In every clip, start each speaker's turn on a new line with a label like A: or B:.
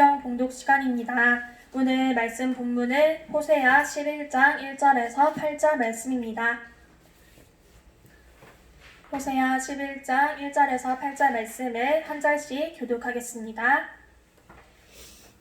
A: 성경 봉독 시간입니다. 오늘 말씀 본문은 호세아 11장 1절에서 8절 말씀입니다. 호세아 11장 1절에서 8절 말씀을 한 절씩 교독하겠습니다.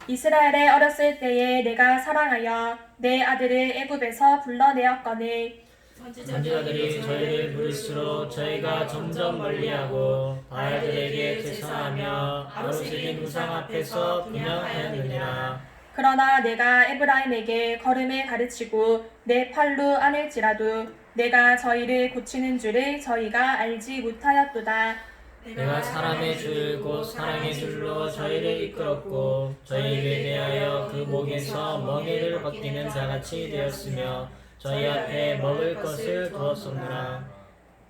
A: 이스라엘에 어렸을 때에 내가 사랑하여 내 아들을 애굽에서 불러내었거늘
B: 선지자들이 저희를 부를수록 저희가 점점 멀리하고 바알들에게 제사하며 아로새긴 우상 앞에서 분향하였느니라.
A: 그러나 내가 에브라임에게 걸음을 가르치고 내 팔로 안을지라도 내가 저희를 고치는 줄을 저희가 알지 못하였도다.
B: 내가 사람의 줄 곧 사랑의 줄로 저희를 이끌었고 저희에게 대하여 그 목에서 멍에를 벗기는 자같이 되었으며 저희 앞에 먹을 것을 두었었노라.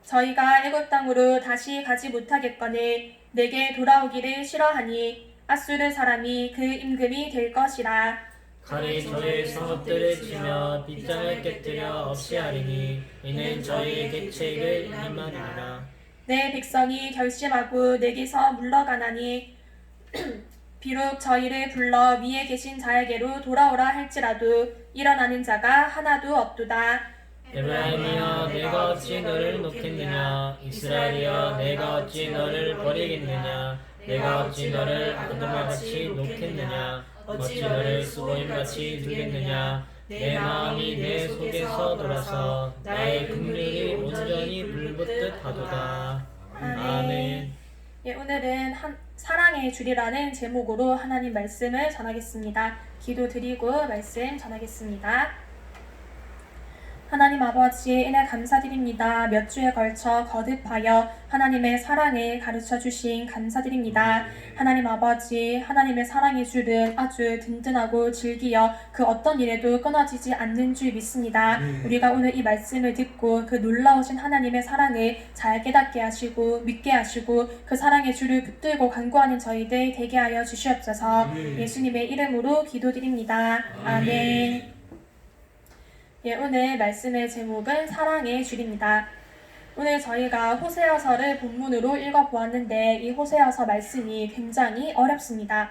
A: 저희가 애굽 땅으로 다시 가지 못하겠거늘 내게 돌아오기를 싫어하니 아수르 사람이 그 임금이 될 것이라.
B: 칼이 저희 성읍들을 치며 빗장을 깨뜨려 없이 하리니 이는 저희의 객책을 임하리라.
A: 내 백성이 결심하고 내게서 물러가나니 비록 저희를 불러 위에 계신 자에게로 돌아오라 할지라도 일어나는 자가 하나도 없도다.
B: 에브라임이여 내가 어찌 너를 놓겠느냐. 이스라엘이여 내가 어찌 너를 버리겠느냐. 내가 어찌 너를 아그마같이 놓겠느냐. 어찌 너를 수고임같이 두겠느냐. 내 마음이 내 속에서 돌아서 나의 긍휼이 온전히 불붙듯 하도다. 아멘.
A: 예, 오늘은 사랑의 줄이라는 제목으로 하나님 말씀을 전하겠습니다. 기도드리고 말씀 전하겠습니다. 하나님 아버지의 은혜 감사드립니다. 몇 주에 걸쳐 거듭하여 하나님의 사랑을 가르쳐 주신 감사드립니다. 하나님 아버지, 하나님의 사랑의 줄은 아주 든든하고 질기어 그 어떤 일에도 끊어지지 않는 줄 믿습니다. 우리가 오늘 이 말씀을 듣고 그 놀라우신 하나님의 사랑을 잘 깨닫게 하시고 믿게 하시고 그 사랑의 줄을 붙들고 간구하는 저희들 되게 하여 주시옵소서. 예수님의 이름으로 기도드립니다. 아멘. 예, 오늘 말씀의 제목은 사랑의 줄입니다. 오늘 저희가 호세아서를 본문으로 읽어보았는데 이 호세아서 말씀이 굉장히 어렵습니다.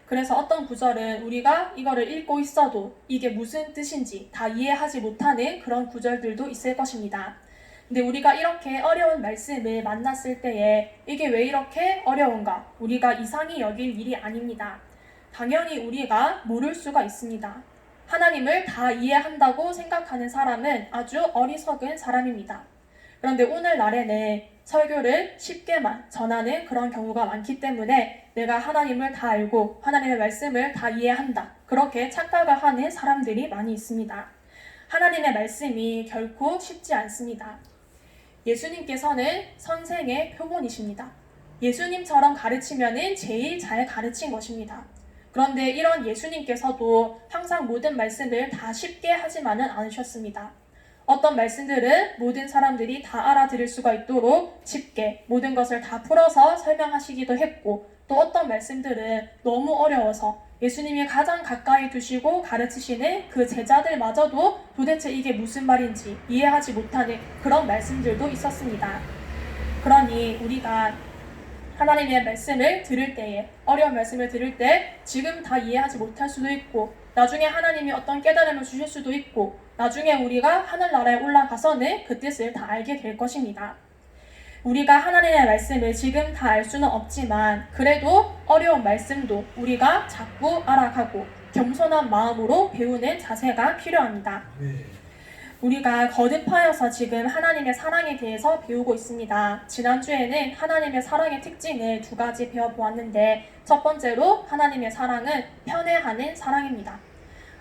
A: 그래서 어떤 구절은 우리가 이거를 읽고 있어도 이게 무슨 뜻인지 다 이해하지 못하는 그런 구절들도 있을 것입니다. 근데 우리가 이렇게 어려운 말씀을 만났을 때에 이게 왜 이렇게 어려운가? 우리가 이상히 여길 일이 아닙니다. 당연히 우리가 모를 수가 있습니다. 하나님을 다 이해한다고 생각하는 사람은 아주 어리석은 사람입니다. 그런데 오늘날에는 설교를 쉽게만 전하는 그런 경우가 많기 때문에 내가 하나님을 다 알고 하나님의 말씀을 다 이해한다. 그렇게 착각을 하는 사람들이 많이 있습니다. 하나님의 말씀이 결코 쉽지 않습니다. 예수님께서는 선생의 표본이십니다. 예수님처럼 가르치면은 제일 잘 가르친 것입니다. 그런데 이런 예수님께서도 항상 모든 말씀을 다 쉽게 하지만은 않으셨습니다. 어떤 말씀들은 모든 사람들이 다 알아들을 수가 있도록 쉽게 모든 것을 다 풀어서 설명하시기도 했고 또 어떤 말씀들은 너무 어려워서 예수님이 가장 가까이 두시고 가르치시는 그 제자들마저도 도대체 이게 무슨 말인지 이해하지 못하는 그런 말씀들도 있었습니다. 그러니 우리가 하나님의 말씀을 들을 때에 어려운 말씀을 들을 때 지금 다 이해하지 못할 수도 있고 나중에 하나님이 어떤 깨달음을 주실 수도 있고 나중에 우리가 하늘나라에 올라가서는 그 뜻을 다 알게 될 것입니다. 우리가 하나님의 말씀을 지금 다 알 수는 없지만 그래도 어려운 말씀도 우리가 자꾸 알아가고 겸손한 마음으로 배우는 자세가 필요합니다. 우리가 거듭하여서 지금 하나님의 사랑에 대해서 배우고 있습니다. 지난주에는 하나님의 사랑의 특징을 2가지 배워보았는데 첫 번째로 하나님의 사랑은 편애하는 사랑입니다.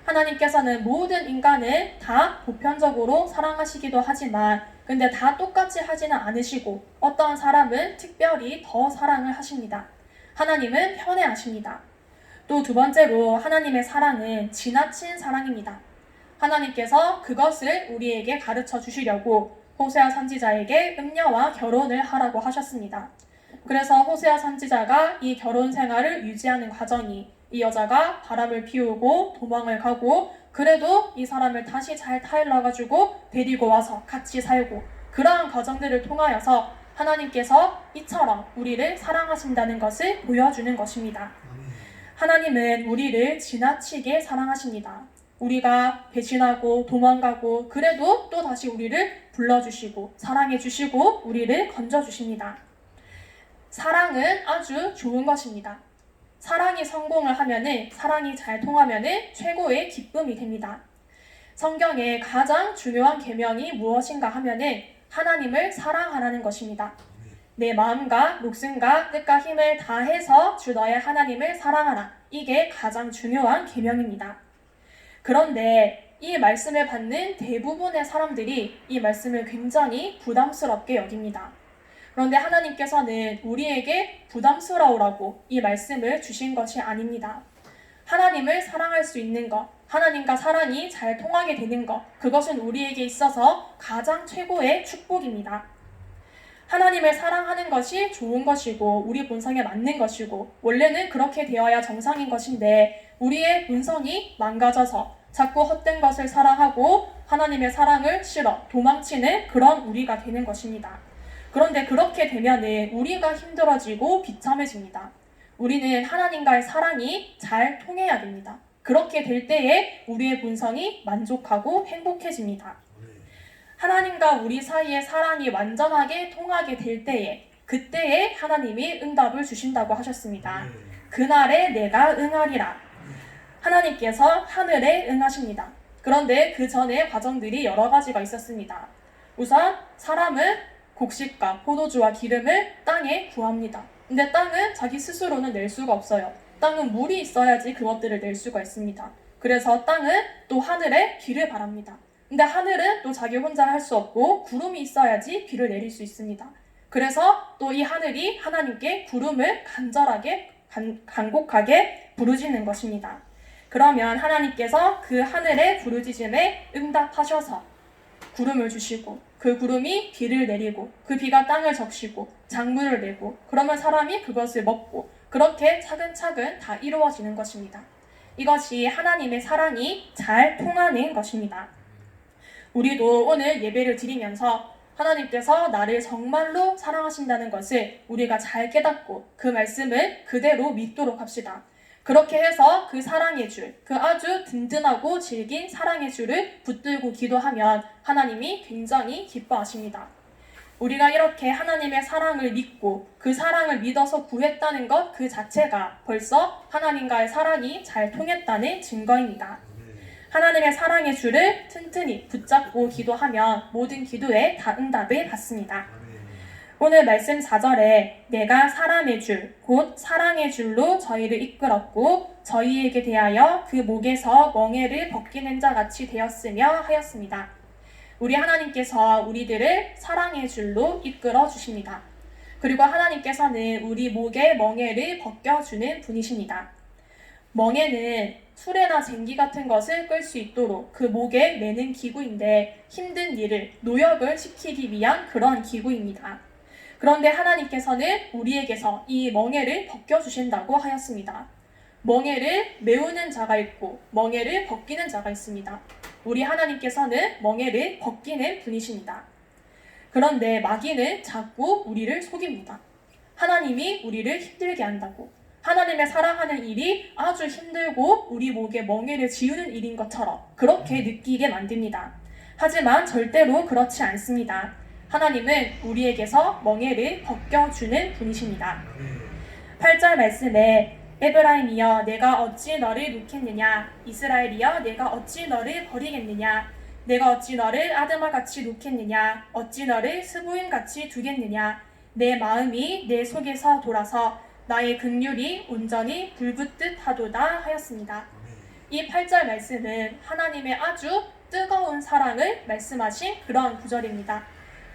A: 하나님께서는 모든 인간을 다 보편적으로 사랑하시기도 하지만 근데 다 똑같이 하지는 않으시고 어떤 사람은 특별히 더 사랑을 하십니다. 하나님은 편애하십니다. 또 2번째로 하나님의 사랑은 지나친 사랑입니다. 하나님께서 그것을 우리에게 가르쳐 주시려고 호세아 선지자에게 음녀와 결혼을 하라고 하셨습니다. 그래서 호세아 선지자가 이 결혼 생활을 유지하는 과정이 이 여자가 바람을 피우고 도망을 가고 그래도 이 사람을 다시 잘 타일러가지고 데리고 와서 같이 살고 그러한 과정들을 통하여서 하나님께서 이처럼 우리를 사랑하신다는 것을 보여주는 것입니다. 하나님은 우리를 지나치게 사랑하십니다. 우리가 배신하고 도망가고 그래도 또 다시 우리를 불러주시고 사랑해주시고 우리를 건져주십니다. 사랑은 아주 좋은 것입니다. 사랑이 성공을 하면은, 사랑이 잘 통하면은 최고의 기쁨이 됩니다. 성경의 가장 중요한 계명이 무엇인가 하면은 하나님을 사랑하라는 것입니다. 내 마음과 목숨과 뜻과 힘을 다해서 주 너의 하나님을 사랑하라. 이게 가장 중요한 계명입니다. 그런데 이 말씀을 받는 대부분의 사람들이 이 말씀을 굉장히 부담스럽게 여깁니다. 그런데 하나님께서는 우리에게 부담스러우라고 이 말씀을 주신 것이 아닙니다. 하나님을 사랑할 수 있는 것, 하나님과 사랑이 잘 통하게 되는 것, 그것은 우리에게 있어서 가장 최고의 축복입니다. 하나님을 사랑하는 것이 좋은 것이고 우리 본성에 맞는 것이고 원래는 그렇게 되어야 정상인 것인데 우리의 본성이 망가져서 자꾸 헛된 것을 사랑하고 하나님의 사랑을 싫어 도망치는 그런 우리가 되는 것입니다. 그런데 그렇게 되면은 우리가 힘들어지고 비참해집니다. 우리는 하나님과의 사랑이 잘 통해야 됩니다. 그렇게 될 때에 우리의 본성이 만족하고 행복해집니다. 하나님과 우리 사이의 사랑이 완전하게 통하게 될 때에 그때에 하나님이 응답을 주신다고 하셨습니다. 그날에 내가 응하리라. 하나님께서 하늘에 응하십니다. 그런데 그 전에 과정들이 여러 가지가 있었습니다. 우선 사람은 곡식과 포도주와 기름을 땅에 구합니다. 근데 땅은 자기 스스로는 낼 수가 없어요. 땅은 물이 있어야지 그것들을 낼 수가 있습니다. 그래서 땅은 또 하늘에 비를 바랍니다. 근데 하늘은 또 자기 혼자 할 수 없고 구름이 있어야지 비를 내릴 수 있습니다. 그래서 또 이 하늘이 하나님께 구름을 간곡하게 부르짖는 것입니다. 그러면 하나님께서 그 하늘의 부르짖음에 응답하셔서 구름을 주시고 그 구름이 비를 내리고 그 비가 땅을 적시고 작물을 내고 그러면 사람이 그것을 먹고 그렇게 차근차근 다 이루어지는 것입니다. 이것이 하나님의 사랑이 잘 통하는 것입니다. 우리도 오늘 예배를 드리면서 하나님께서 나를 정말로 사랑하신다는 것을 우리가 잘 깨닫고 그 말씀을 그대로 믿도록 합시다. 그렇게 해서 그 사랑의 줄, 그 아주 든든하고 질긴 사랑의 줄을 붙들고 기도하면 하나님이 굉장히 기뻐하십니다. 우리가 이렇게 하나님의 사랑을 믿고 그 사랑을 믿어서 구했다는 것 그 자체가 벌써 하나님과의 사랑이 잘 통했다는 증거입니다. 하나님의 사랑의 줄을 튼튼히 붙잡고 기도하면 모든 기도에 다 응답을 받습니다. 오늘 말씀 4절에 내가 사람의 줄, 곧 사랑의 줄로 저희를 이끌었고 저희에게 대하여 그 목에서 멍에를 벗기는 자 같이 되었으며 하였습니다. 우리 하나님께서 우리들을 사랑의 줄로 이끌어 주십니다. 그리고 하나님께서는 우리 목에 멍에를 벗겨주는 분이십니다. 멍에는 수레나 쟁기 같은 것을 끌 수 있도록 그 목에 매는 기구인데 힘든 일을 노역을 시키기 위한 그런 기구입니다. 그런데 하나님께서는 우리에게서 이 멍에를 벗겨주신다고 하였습니다. 멍에를 메우는 자가 있고 멍에를 벗기는 자가 있습니다. 우리 하나님께서는 멍에를 벗기는 분이십니다. 그런데 마귀는 자꾸 우리를 속입니다. 하나님이 우리를 힘들게 한다고 하나님의 사랑하는 일이 아주 힘들고 우리 목에 멍에를 지우는 일인 것처럼 그렇게 느끼게 만듭니다. 하지만 절대로 그렇지 않습니다. 하나님은 우리에게서 멍에를 벗겨주는 분이십니다. 8절 말씀에 에브라임이여 내가 어찌 너를 놓겠느냐 이스라엘이여 내가 어찌 너를 버리겠느냐 내가 어찌 너를 아드마같이 놓겠느냐 어찌 너를 스보임같이 두겠느냐 내 마음이 내 속에서 돌아서 나의 긍휼이 온전히 불붙듯 하도다 하였습니다. 이 8절 말씀은 하나님의 아주 뜨거운 사랑을 말씀하신 그런 구절입니다.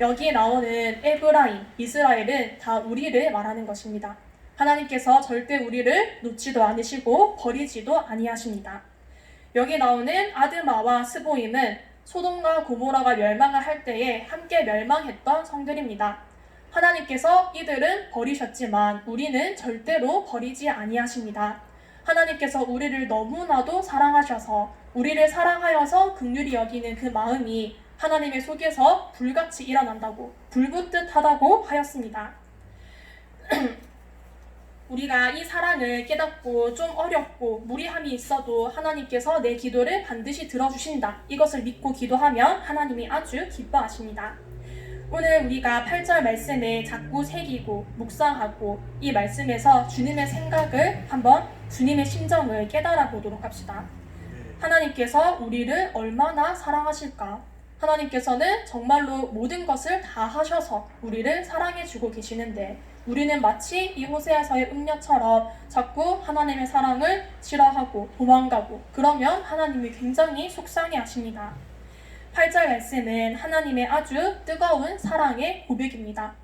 A: 여기 나오는 에브라임, 이스라엘은 다 우리를 말하는 것입니다. 하나님께서 절대 우리를 놓지도 않으시고 버리지도 아니하십니다. 여기 나오는 아드마와 스보임은 소돔과 고모라가 멸망을 할 때에 함께 멸망했던 성들입니다. 하나님께서 이들은 버리셨지만 우리는 절대로 버리지 아니하십니다. 하나님께서 우리를 너무나도 사랑하셔서 우리를 사랑하여서 긍휼히 여기는 그 마음이 하나님의 속에서 불같이 일어난다고 불붙듯 하다고 하였습니다. 우리가 이 사랑을 깨닫고 좀 어렵고 무리함이 있어도 하나님께서 내 기도를 반드시 들어주신다. 이것을 믿고 기도하면 하나님이 아주 기뻐하십니다. 오늘 우리가 8절 말씀을 자꾸 새기고 묵상하고 이 말씀에서 주님의 생각을 한번 주님의 심정을 깨달아 보도록 합시다. 하나님께서 우리를 얼마나 사랑하실까? 하나님께서는 정말로 모든 것을 다 하셔서 우리를 사랑해 주고 계시는데 우리는 마치 이 호세아서의 음녀처럼 자꾸 하나님의 사랑을 싫어하고 도망가고 그러면 하나님이 굉장히 속상해 하십니다. 8절 말씀은 하나님의 아주 뜨거운 사랑의 고백입니다.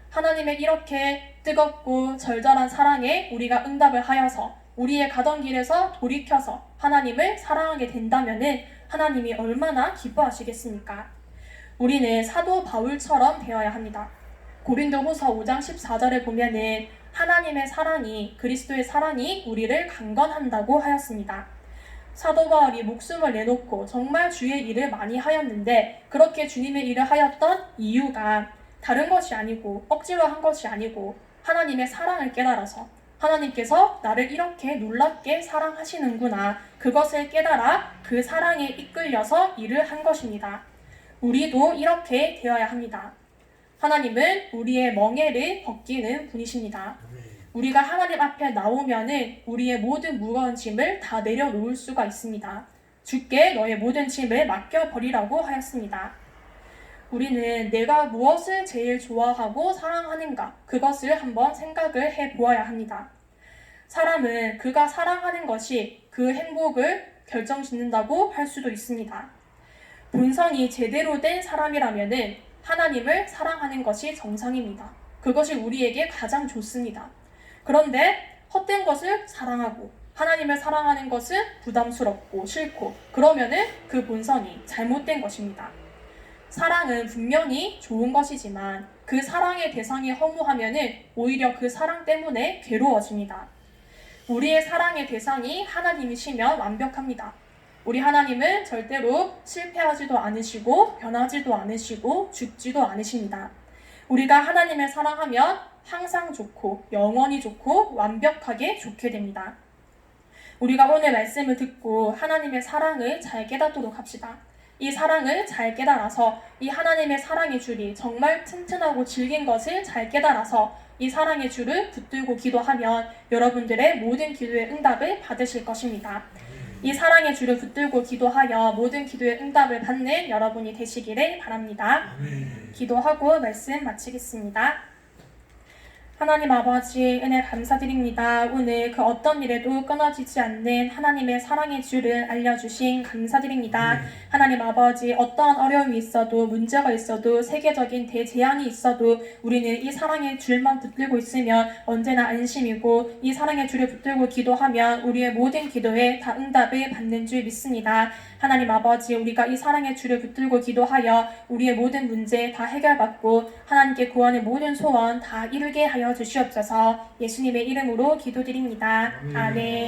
A: 하나님의 이렇게 뜨겁고 절절한 사랑에 우리가 응답을 하여서 우리의 가던 길에서 돌이켜서 하나님을 사랑하게 된다면 하나님이 얼마나 기뻐하시겠습니까? 우리는 사도 바울처럼 되어야 합니다. 고린도후서 5장 14절에 보면은 하나님의 사랑이 그리스도의 사랑이 우리를 강건한다고 하였습니다. 사도 바울이 목숨을 내놓고 정말 주의 일을 많이 하였는데 그렇게 주님의 일을 하였던 이유가 다른 것이 아니고 억지로 한 것이 아니고 하나님의 사랑을 깨달아서 하나님께서 나를 이렇게 놀랍게 사랑하시는구나 그것을 깨달아 그 사랑에 이끌려서 일을 한 것입니다. 우리도 이렇게 되어야 합니다. 하나님은 우리의 멍에를 벗기는 분이십니다. 우리가 하나님 앞에 나오면은 우리의 모든 무거운 짐을 다 내려놓을 수가 있습니다. 주께 너의 모든 짐을 맡겨버리라고 하였습니다. 우리는 내가 무엇을 제일 좋아하고 사랑하는가 그것을 한번 생각을 해보아야 합니다. 사람은 그가 사랑하는 것이 그 행복을 결정짓는다고 할 수도 있습니다. 본성이 제대로 된 사람이라면은 하나님을 사랑하는 것이 정상입니다. 그것이 우리에게 가장 좋습니다. 그런데 헛된 것을 사랑하고 하나님을 사랑하는 것은 부담스럽고 싫고 그러면은 그 본성이 잘못된 것입니다. 사랑은 분명히 좋은 것이지만 그 사랑의 대상이 허무하면은 오히려 그 사랑 때문에 괴로워집니다. 우리의 사랑의 대상이 하나님이시면 완벽합니다. 우리 하나님은 절대로 실패하지도 않으시고 변하지도 않으시고 죽지도 않으십니다. 우리가 하나님을 사랑하면 항상 좋고 영원히 좋고 완벽하게 좋게 됩니다. 우리가 오늘 말씀을 듣고 하나님의 사랑을 잘 깨닫도록 합시다. 이 사랑을 잘 깨달아서 이 하나님의 사랑의 줄이 정말 튼튼하고 질긴 것을 잘 깨달아서 이 사랑의 줄을 붙들고 기도하면 여러분들의 모든 기도의 응답을 받으실 것입니다. 이 사랑의 줄을 붙들고 기도하여 모든 기도의 응답을 받는 여러분이 되시기를 바랍니다. 기도하고 말씀 마치겠습니다. 하나님 아버지 은혜 감사드립니다. 오늘 그 어떤 일에도 끊어지지 않는 하나님의 사랑의 줄을 알려주신 감사드립니다. 하나님 아버지 어떠한 어려움이 있어도 문제가 있어도 세계적인 대재앙이 있어도 우리는 이 사랑의 줄만 붙들고 있으면 언제나 안심이고 이 사랑의 줄을 붙들고 기도하면 우리의 모든 기도에 다 응답을 받는 줄 믿습니다. 하나님 아버지 우리가 이 사랑의 줄을 붙들고 기도하여 우리의 모든 문제 다 해결받고 하나님께 구하는 모든 소원 다 이루게 하여 주시옵소서. 예수님의 이름으로 기도드립니다. 아멘.